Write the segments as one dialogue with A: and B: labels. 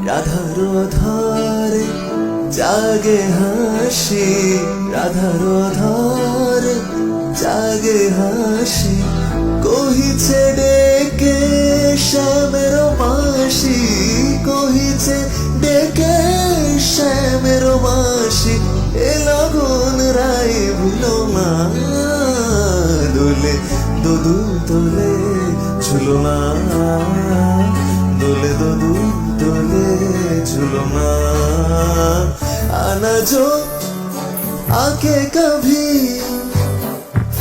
A: রাধার আধারে জাগে হাসি, রাধার আধারে জাগে হাসি, কহিছে ডেকে শ্যামের মাসি, কহিছে ডেকে শ্যামের মাসি, এ লগন রায় ভুলো না, দোলে দোদু দোলে ঝুলো না, দোলে দোদু দোলে ঝুলো না। आना जो आके कभी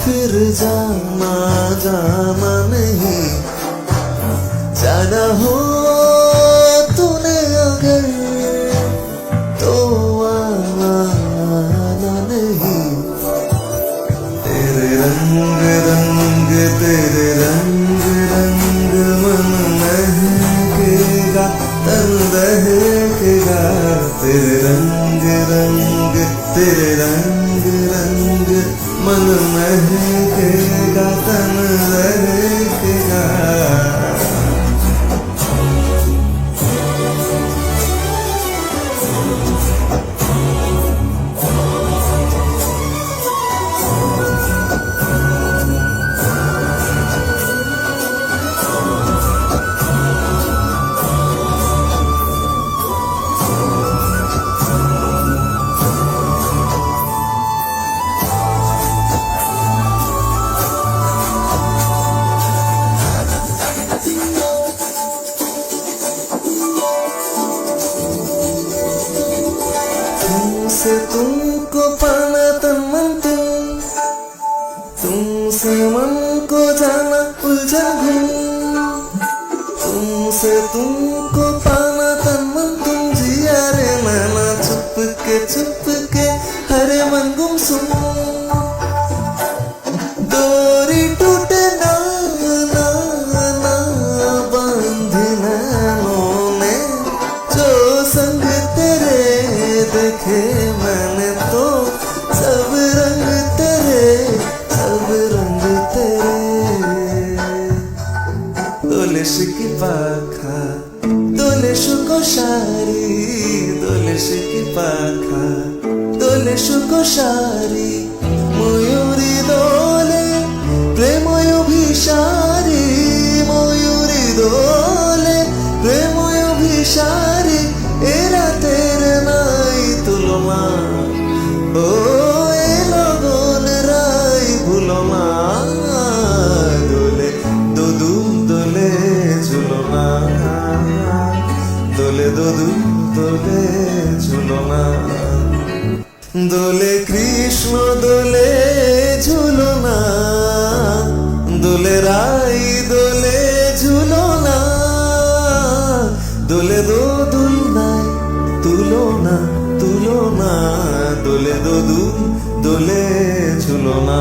A: फिर जाना जाना नहीं, जाना हो तूने अगर तो आना नहीं। तेरे रंग रंग तेरे रंग रंग मन महकेगा तन दहकेगा, तेरे रंग रंग तेरे रंग रंग मन महकेगा तन दहकेगा। तुमसे तुमको पाना तन मन तुम, तुमसे मन को जाना उलझन घूम, तुमसे तुमको पाना तन मन तुम, जिया रे नैना छुप के हरे मन गुमसुम, डोरी टूटे ना ना ना बांधे नैनों ने, जो संग तेरे देखे मैंने तो सब रंग तेरे, सब रंग तेरे। दोले शिकी पाखा दोले शुको शारी, दोले शिकी पाखा दोले शुको शारी, मयूरी दोले प्रेमय अभिसारी, मयूरी दोले प्रेमय अभिसारी, एरा तेरे নাই তুলনা, ও এ লগন রাই ভুলো না, দোলে দোদু দোলে ঝুলো না, দোলে দোদু দোলে ঝুলো না, দোলে কৃষ্ণ দোলে ঝুলো না, দোলে রাই দোলে ঝুলো না, দোলে দোদুল নাই তুলনা তুলনা, দোলে দোদু দোলে ঝুলো না,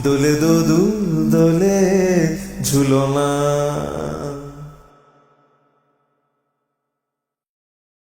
A: দোলে দোদু দোলে ঝুলো